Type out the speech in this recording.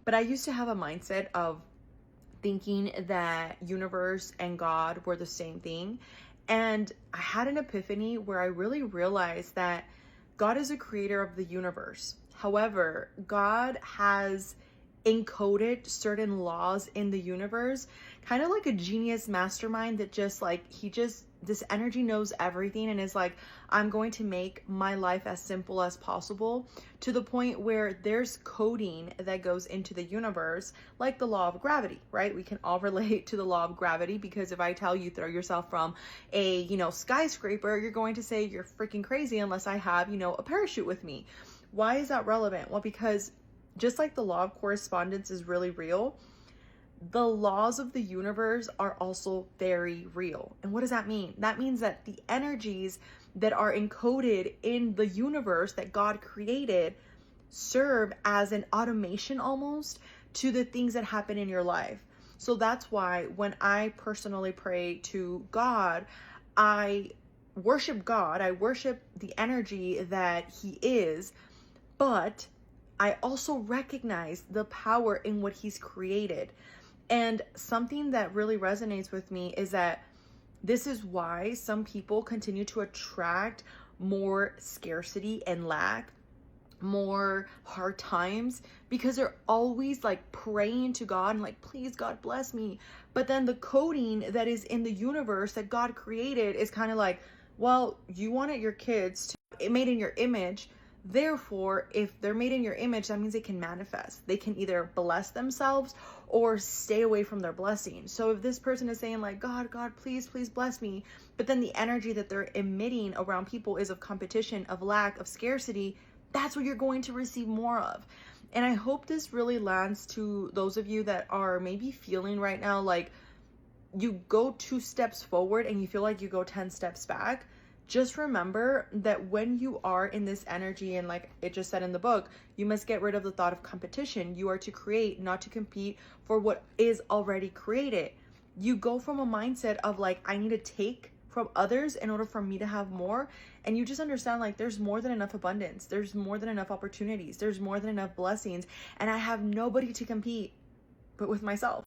But I used to have a mindset of thinking that universe and God were the same thing. And I had an epiphany where I really realized that God is a creator of the universe. However, God has encoded certain laws in the universe, kind of like a genius mastermind that this energy knows everything and is like, I'm going to make my life as simple as possible, to the point where there's coding that goes into the universe, like the law of gravity, right? We can all relate to the law of gravity, because if I tell you throw yourself from a, skyscraper, you're going to say you're freaking crazy unless I have, a parachute with me. Why is that relevant? Well, because just like the law of correspondence is really real, the laws of the universe are also very real. And what does that mean? That means that the energies that are encoded in the universe that God created serve as an automation almost to the things that happen in your life. So that's why when I personally pray to God, I worship God, I worship the energy that He is, but I also recognize the power in what He's created. And something that really resonates with me is that this is why some people continue to attract more scarcity and lack, more hard times, because they're always like praying to God and like, please God bless me. But then the coding that is in the universe that God created is kind of like, well, you wanted your kids to made in your image. Therefore, if they're made in your image, that means they can manifest. They can either bless themselves or stay away from their blessing. So if this person is saying like, God, please bless me, but then the energy that they're emitting around people is of competition, of lack, of scarcity, that's what you're going to receive more of. And I hope this really lands to those of you that are maybe feeling right now like you go 2 steps forward and you feel like you go 10 steps back. Just remember that when you are in this energy, and like it just said in the book, you must get rid of the thought of competition. You are to create, not to compete for what is already created. You go from a mindset of like, I need to take from others in order for me to have more. And you just understand like there's more than enough abundance. There's more than enough opportunities. There's more than enough blessings. And I have nobody to compete but with myself.